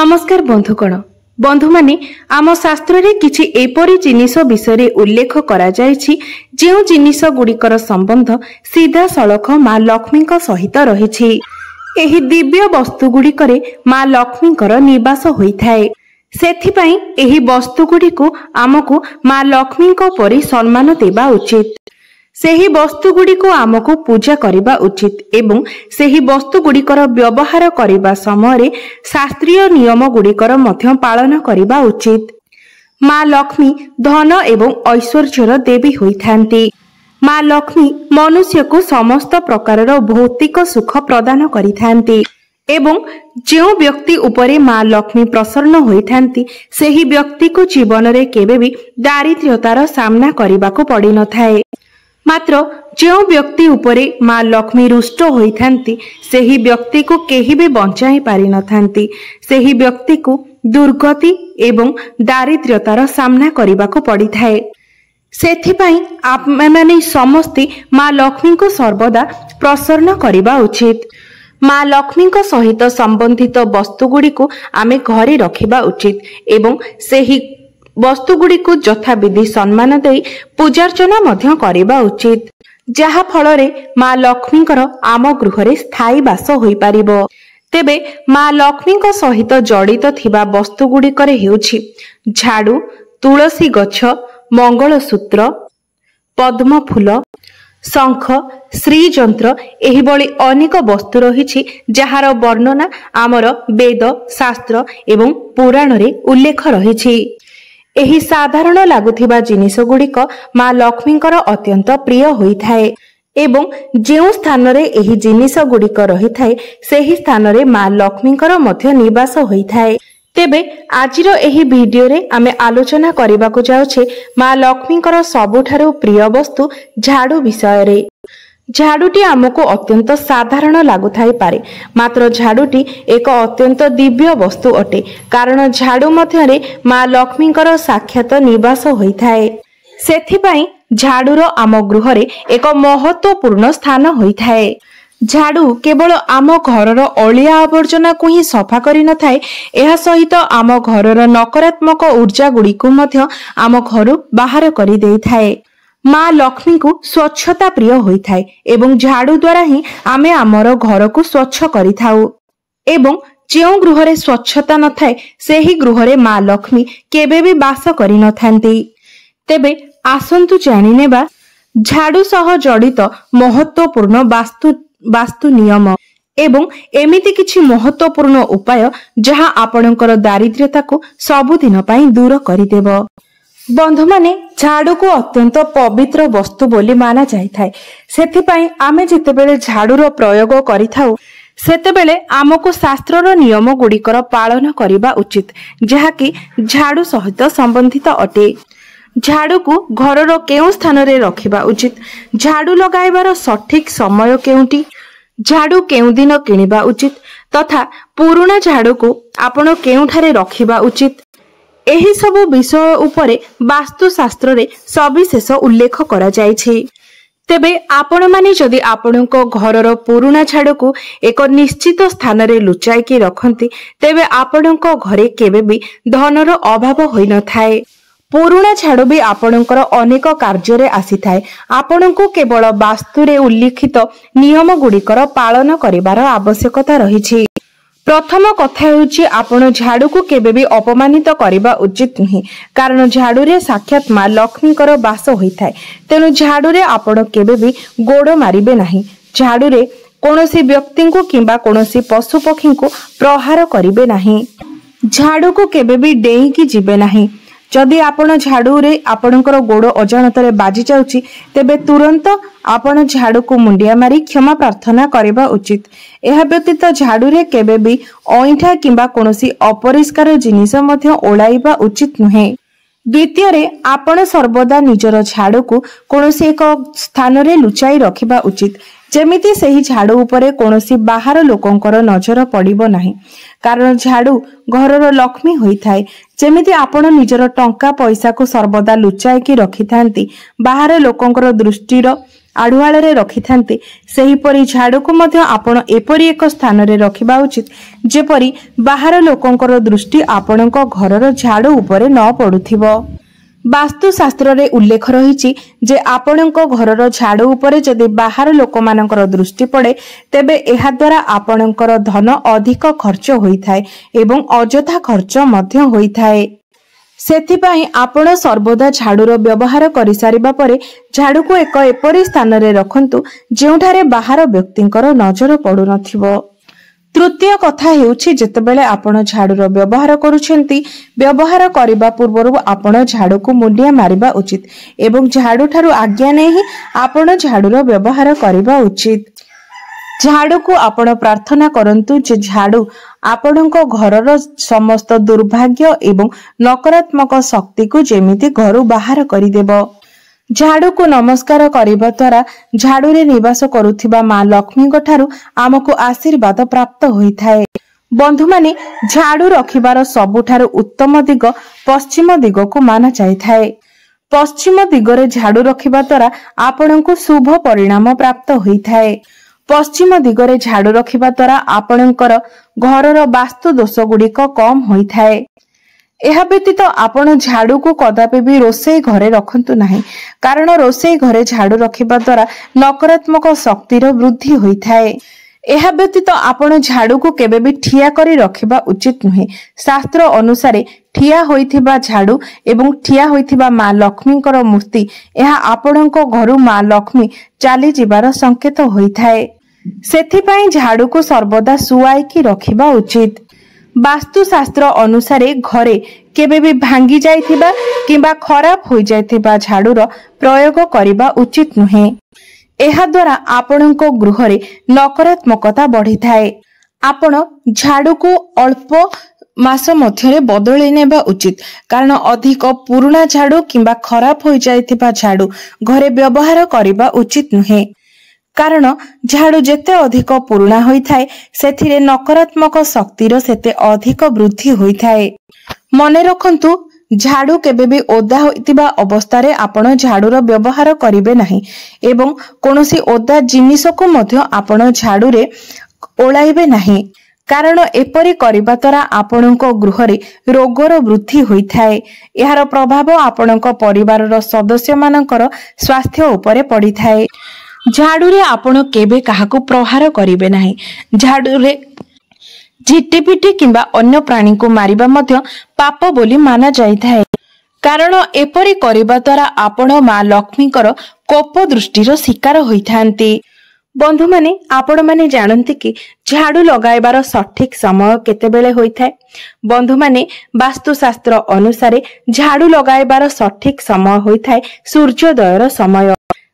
नमस्कार बंधुगण बंधु माने आम शास्त्र रे किछि एपरि जिनिस विषय उल्लेख करा जायछि जेउ जिनिस गुड़िकर संबंध सीधा सड़क माँ लक्ष्मी सहित रहिछि। एही दिव्य वस्तु गुड़िकरे माँ लक्ष्मी निवास होइथाए। सेथिपई एही वस्तु गुड़िको आमको माँ लक्ष्मी परि सम्मान देबा उचित। सेही वस्तु गुड़िको आमको पूजा करिबा उचित एवं सेही वस्तु गुड़िकर व्यवहार करिबा समय शास्त्रीय नियम गुड़िकर मध्य पालन करिबा उचित। माँ लक्ष्मी धन एवं ऐश्वर्यर देवी होइथांती। माँ लक्ष्मी मनुष्य को समस्त प्रकारर भौतिक सुख प्रदान करिथांती एवं जो व्यक्ति उपरे माँ लक्ष्मी प्रसन्न होइथांती सेही व्यक्ति को जीवन रे केबे भी दारिद्र्यतार सामना करिबाको पड़ी न थाए। मात्र जो व्यक्ति उपरे माँ लक्ष्मी रुष्ट होइथांती सेही व्यक्ति को केही भी बंचाई पारि न थांती। सेही व्यक्ति को दुर्गति एवं दारिद्र्यतार सामना करिबाको पड़ी थाए। सेथिपई आपମାନେ समस्ते माँ लक्ष्मी को सर्वदा प्रसन्न करिबा उचित। माँ लक्ष्मी सहित संबंधित वस्तु गुड़ी को आमे घरे रखिबा उचित एवं सेही वस्तु गुड़ी को यथाविधि सम्मान दे पूजार्चना मध्य करिबा उचित, जहा फलरे माँ लक्ष्मीकर आम गृहरे स्थायी वास होई पारिबो। तेबे माँ लक्ष्मी सहित जड़ित थिबा वस्तु गुड़िकरे हेउछि झाड़ू, तुलसी गछ, मंगलसूत्र, पद्म फूल, शंख, श्रीजंत्र एही भली अनेक वस्तु रहिछि जहार वर्णना आमर वेद, शास्त्र एवं पुराण रे उल्लेख रहिछि। एही साधारण लागुथिबा जिनिस गुड़िक माँ लक्ष्मीकर अत्यंत प्रिय होइथाए एवं जेउ स्थान रे एही जिनिस गुड़िक रहिथाए सेही स्थान रे माँ लक्ष्मीकर मध्य निवास होइथाए। तेबे आजिर एही भिडियो रे आमे आलोचना करिबाकु जाउछे माँ लक्ष्मीकर सबुठारु प्रिय वस्तु झाड़ू विषय रे। झाड़ूटी आमको अत्यंत साधारण लागुथाई पारे, मात्र झाड़ूटी एक अत्यंत दिव्य वस्तु अटे, कारण झाड़ू मध्यरे माँ लक्ष्मीकर साक्षात निवास होइथाए। सेथिपई झाड़ूर आम गृहरे एक महत्वपूर्ण स्थान होइथाए। झाड़ू केवल आम घरर अलिया आवर्जना को ही सफा करि न थाए, एहा सहित आम घरर नकारात्मक ऊर्जा गुड़ी को मध्य आम घरु बाहर करि देइथाए। माँ लक्ष्मी को स्वच्छता प्रिय होइथाए एवं झाड़ू द्वारा ही आमे आमर घर को स्वच्छ करिथाउ एवं जेउ गृहरे स्वच्छता न थाए सेही गृहरे माँ लक्ष्मी केबे भी वास करि न थांती। तेबे आसंतु जानि नेबा झाड़ू सह जड़ित महत्वपूर्ण वास्तु नियम एवं एमिति किछि महत्वपूर्ण उपाय जहा आपणकर दारिद्र्यता को सबुदिन पई दूर करिदेबो। बंधु माने झाड़ू को अत्यंत पवित्र वस्तु बोली माना जाइथाए। सेथिपई आमे जेतेबेले झाड़ूर प्रयोग करिथाउ सेतेबेले आमको शास्त्रर नियम गुड़िकर पालन करिबा उचित, जहा कि झाड़ू सहित संबंधित अटे। झाड़ू को घरर केउ स्थान रे रखिबा उचित, झाड़ू लगाइबार सठिक समय केउटी, झाड़ू केउ दिन किनिबा उचित तथा पुराना झाड़ू को आपण केउठारे रखिबा उचित, एही सब विषय उपरे वास्तु शास्त्र रे सविशेष उल्लेख करा जायछि। तेबे आपण माने जदि आपणको घरर पुराना झाड़ू को एक निश्चित स्थान रे लुचाई के रखंती तेबे आपणको घरे केबे भी धनर अभाव होई न थाए। पुराना झाड़ू भी आपणकर अनेक कार्य रे आसी थाए। आपणको केवल वास्तु रे उल्लिखित नियम गुड़िकर पालन करिवार आवश्यकता रहिछि। प्रथम कथा हेउछि आपण झाड़ू को केबे भी अपमानित करिबा उचित नहीं, कारण झाड़ू रे साक्षात माँ लक्ष्मीकर वास होइथाए। तेनु झाड़ू रे आपण केबे भी गोड़ मारिबे नहीं। झाड़ू रे कोनोसी व्यक्ति को किंबा कोनोसी पशु पक्षी को प्रहार करिबे नहीं। झाड़ू को केबे भी डेई की जिबे नहीं। जदि आपण झाड़ू रे आपणकर गोड़ अजाणतरे बाजी जाउची तेबे तुरंत आपण झाड़ू को मुंडिया मारी क्षमा प्रार्थना करिबा उचित। एहा व्यतीत झाड़ू रे केबे भी अइठा किंबा कोनोसी अपरिष्कार जिनिस मध्य ओळाइबा उचित नुहे। द्वितीय रे आपण सर्वदा निजर झाड़ू को कोनोसी एक स्थान रे लुचाई रखिबा उचित, जेमिति सेही झाड़ू उपरे कोनोसी बाहर लोकंकर नजर पड़िबो नाही, कारण झाड़ू घरर लक्ष्मी होइथाए। जेमिति आपण निजर टंका पैसा को सर्वदा लुचाई की रखिथांती, बाहर लोकंकर दृष्टिर आढ़ुआଳରେ रखिथान्ते सेहीपरि झाड़ू को मध्य आपण एपरि एक स्थान रे रखिबा उचित जेपरि बाहर लोकंकर दृष्टि आपणक घरर झाड़ू उपरे न पड़ुथिबो। वास्तुशास्त्र रे उल्लेख रही जे आपणक घरर झाड़ू उपरे जदि बाहर लोक मानकर दृष्टि पड़े तेबे एहा द्वारा आपणकर धन अधिक खर्च होइथाय एवं अजथा खर्च मध्य होइथाय। सेथिपाई आपण सर्वदा झाड़ूर व्यवहार करि सारिबा परे झाड़ू को एक एपरि स्थान रे रखंतु जेउठारे बाहर व्यक्तिंकर नजर पड़ु नथिबो। तृतीय कथा हेउछि जेतेबेले आपण झाड़ूर व्यवहार करूछंती व्यवहार करिबा पूर्वरु आपण झाड़ू को मुंडिया मारिबा उचित एवं झाड़ू ठारू आज्ञा नहीं आपण झाड़ूर व्यवहार करिबा उचित। झाड़ू को आपण प्रार्थना करंतु जे झाड़ू आपणक घरर समस्त दुर्भाग्य एवं नकारात्मक शक्ति को जेमिति घरु बाहर करिदेबो। झाड़ू को नमस्कार करिबा द्वारा झाड़ू रे निवास करुथिबा मां लक्ष्मी ठारू आमको आशीर्वाद प्राप्त होइथाय। बंधु माने झाड़ू रखिबार सबुठारू उत्तम दिग पश्चिम दिग को माना जाइथाय। पश्चिम दिगरे झाड़ू रखिबा द्वारा आपणको शुभ परिणाम प्राप्त होइथाय। पश्चिम दिगरे झाड़ू रखिबा द्वारा आपणकर घरर वास्तु दोष गुड़िक कम होइथाय। एहा व्यतीत आपण झाड़ू को कदापि भी रोषेई घरे रखंतु नाही कारण रोषेई घरे झाड़ू रखिबा द्वारा नकारात्मक शक्तिर वृद्धि होइथाय। एहा व्यतीत आपण झाड़ू को केबे भी ठिया करी रखिबा उचित नुहे। शास्त्र अनुसारे ठिया होइथिबा झाड़ू एवं ठिया होइथिबा मां लक्ष्मीकर मूर्ति एहा आपणको घरु मां लक्ष्मी चाली जिबार संकेत होइथाय। सेथिपाई झाड़ू को सर्वदा सुआईकी रखिबा उचित। वास्तुशास्त्र अनुसारे घरे केबे भी भांगी जाइथिबा किंबा खराब होई जाइथिबा झाड़ूर प्रयोग करिबा उचित नुहे। एहा द्वारा आपणको गृहरे नकारात्मकता बढ़ी थाए। आपण झाड़ू को अल्प मास मध्यरे बदली नेबा उचित कारण अधिक पुराना झाड़ू किंबा खराब होई जाइथिबा झाड़ू घरे व्यवहार करिबा उचित नुहे कारण झाड़ू जेते अधिक पुराना होइथाय सेथिरे नकारात्मक शक्तिर सेते अधिक वृद्धि होइथाय। मने रखंतु झाड़ू केबे भी ओदा होइतिबा अवस्थारे आपण झाड़ूर व्यवहार करिवे नाही एवं कोनोसी ओदा जिनिस को मध्य आपण झाड़ू रे ओळाइबे नाही कारण एपरि करिबा द्वारा आपणको गृहरे रोगर वृद्धि होइथाय। एहार प्रभाव आपणको परिवारर सदस्य मानकर स्वास्थ्य उपरे पड़िथाय। झाड़ू रे आपण केबे काहाको प्रहार करिवे नाही। झाड़ू रे झिटिपिटी किंबा अन्य प्राणी को मारिबा मध्य पाप बोली माना जाइथाय कारण एपरि करिबा द्वारा आपण मां लक्ष्मीकर कोप दृष्टिर शिकार होइथांती। बंधु माने आपण माने जानंती कि झाड़ू लगाइबार सठिक समय केतेबेले होइथाय। बंधु माने वास्तुशास्त्र अनुसारे झाड़ू लगाइबार सठिक समय होइथाय सूर्योदयर समय।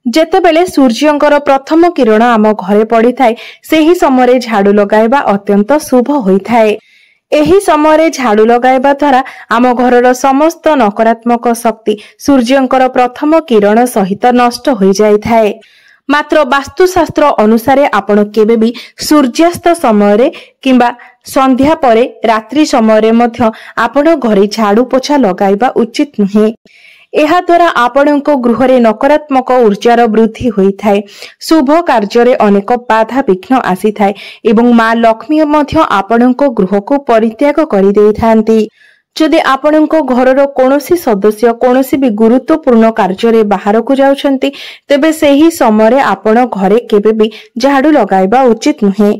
जेतेबेले सूर्यंकर प्रथम किरण आम घरे पड़ी थाए सेही समय झाड़ू लगाइबा अत्यंत शुभ होइथाय। एही समय झाड़ू लगाइबा द्वारा आम घरर समस्त नकारात्मक शक्ति सूर्यंकर प्रथम किरण सहित नष्ट हो जाइथाय। मात्र वास्तुशास्त्र अनुसारे आपण केबे भी सूर्यास्त समय किंबा संध्या परे रात्रि समय मध्य आपण घरे झाड़ू पोछा लगाइबा उचित नुहे। एहा द्वारा आपणको गृहरे नकारात्मक ऊर्जार वृद्धि होइथाय। शुभ कार्य अनेक बाधा विघ्न आसी थाए एवं मां लक्ष्मी मध्य आपणको गृह को परित्याग करि देइथांती। जदि आपणको घरर कोनोसी सदस्य कोनोसी भी गुरुत्वपूर्ण कार्य रे बाहर को जाउछंती तेबे सेही समय आपण घरे केबे भी झाड़ू लगाइबा उचित नुहे।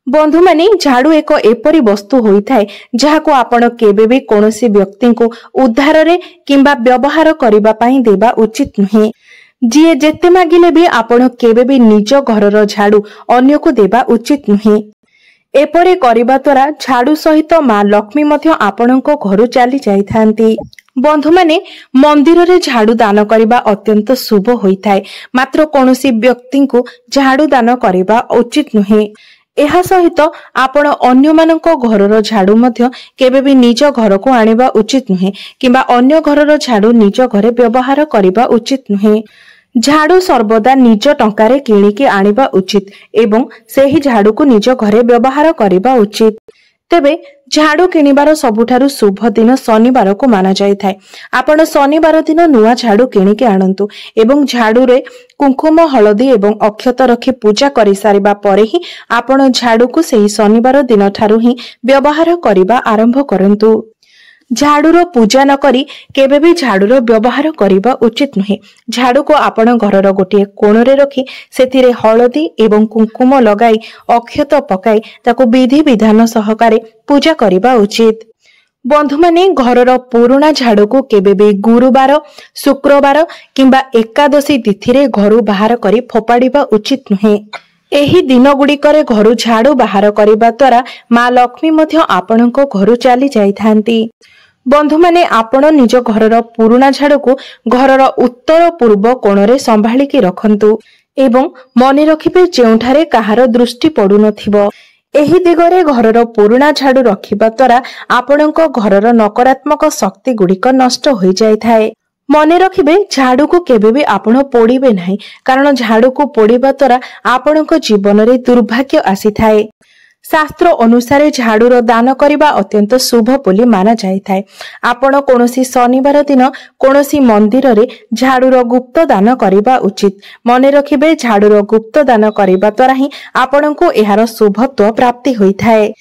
बंधु माने झाड़ू एक एपरी वस्तु होइथाय जहाको आपण केबे भी कोनोसी व्यक्ति को उद्धार रे किंबा व्यवहार करिबा पई देबा उचित नुहे। जिए जेते मागिले भी आपण केबे भी निज घरर झाड़ू अन्य को देबा उचित नुहे। एपरे करिबा द्वारा झाड़ू सहित मां लक्ष्मी मध्य आपणको घरु चली जाइथांती। बंधु माने मंदिर रे झाड़ू दान करिबा अत्यंत शुभ होइथाय। मात्र कोनोसी व्यक्ति को झाड़ू दान करिबा उचित नुहे। एहा सहित आपण अन्य मानको घरर झाड़ू मध्य केबे भी निज घर को आनिबा उचित नुहे किंबा अन्य घरर झाड़ू निज घरे व्यवहार करिबा उचित नुहे। झाड़ू सर्वदा निज टंकारे किणिकी आनिबा उचित एवं सेही झाड़ू को निज घरे व्यवहार करिबा उचित। तेबे झाड़ू किणिबार सबुठारु शुभ दिन शनिवार को माना जाय थाए। आपण शनिवार दिन नुआ झाड़ू किणिके आणंतु एवं झाड़ू रे कुंकुम हलदी एवं अक्षत रखी पूजा करि सारिबा परे ही आपण झाड़ू को सेही शनिवार दिन ठारु ही व्यवहार करिबा आरंभ करंतु। झाड़ूर पूजा न करी केबे भी झाड़ूर व्यवहार करिबा उचित नुहे। झाड़ू को आपण घरर गोटे कोणरे रखी सेतिरे हलदी एवं कुंकुम लगाई अक्षत पकाई ताको विधि विधान सहकारे पूजा करिबा उचित। बंधु माने घरर पुराणा झाड़ू को केबे भी गुरुवार शुक्रवार किंबा एकादशी तिथि रे घरु बाहर करी फोपाड़िबा उचित नुहे। एही दिन गुड़िकरे घरु झाड़ू बाहर करिबा द्वारा माँ लक्ष्मी मध्य आपणको घरु चली जाइथांती। बंधु माने आपण निज घरर पुराणा झाड़ू को घरर उत्तर पूर्व कोणरे संभाळिकी रखंतु एवं मने रखिबे जेउठारे काहार दृष्टि पडु नथिबो। एही दिगरे घरर पुराणा झाड़ू रखिबा द्वारा आपणको घरर नकारात्मक शक्ति गुड़िक नष्ट होई जाय थाए। मने रखिबे झाड़ू को केबे भी आपण पोड़िबे नाही, कारण झाड़ू को पोड़िबा द्वारा आपणको जीवन रे दुर्भाग्य आसी थाए। शास्त्र अनुसारे झाड़ूर दान करिबा अत्यंत शुभ बोली माना जाय थाए। आपण कोनोसी शनिवार दिन कोनोसी मंदिर रे झाड़ूर गुप्त दान करिबा उचित। मने रखिबे झाड़ूर गुप्त दान करिबा द्वारा ही आपणको एहार शुभत्व प्राप्ति होई थाए।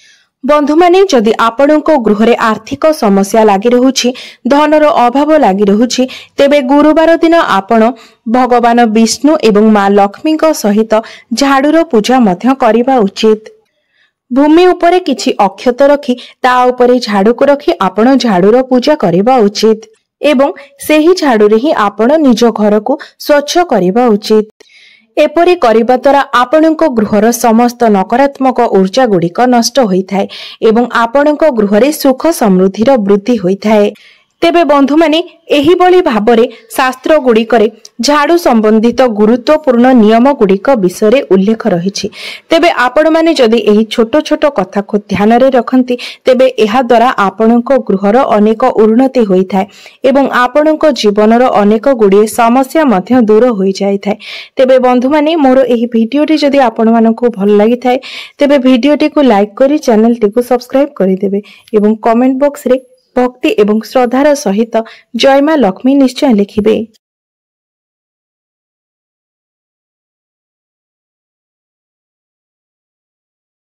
बंधु माने जदि आपणको गृह रे आर्थिक समस्या लागि रहुछि, धनर अभाव लागि रहुछि, तेबे गुरुवार दिन आपण भगवान विष्णु एवं माँ लक्ष्मी सहित झाड़ूर पूजा मध्य करिबा उचित। भूमि उपरे किछि अक्षत रखी ता उपरे झाड़ू को रखी आपण झाड़ूर पूजा करिबा उचित एवं सेही झाड़ू रे ही आपण निज घर को स्वच्छ करिबा उचित। एपरि करिबा द्वारा आपणको गृहर समस्त नकारात्मक ऊर्जा गुड़िक नष्ट होइथाए एवं आपणको गृह रे सुख समृद्धिर वृद्धि होइथाए। तेबे बंधु माने एही बळी भाबरे शास्त्र गुड़िकरे झाड़ू संबंधित गुरुत्वपूर्ण नियम गुड़िक विषय उल्लेख रहिछि। तेबे आपण माने जदि एही छोट छोट कथा को ध्यान रे रखंती तेबे एहा द्वारा आपणको गृहर अनेक उन्नति होइथाए एवं आपणको जीवनर अनेक गुड़िए समस्या मध्य दूर होई जाइथाए। तेबे बंधु माने मोर एही भिडियोटी जदि आपण मानकु भल लागिथाए तेबे भिडियोटी को लाइक करी चैनल टी को सब्सक्राइब करि देबे एवं कमेंट बॉक्स रे भक्ति एवं श्रद्धार सहित जय माँ लक्ष्मी निश्चय लिखिबे।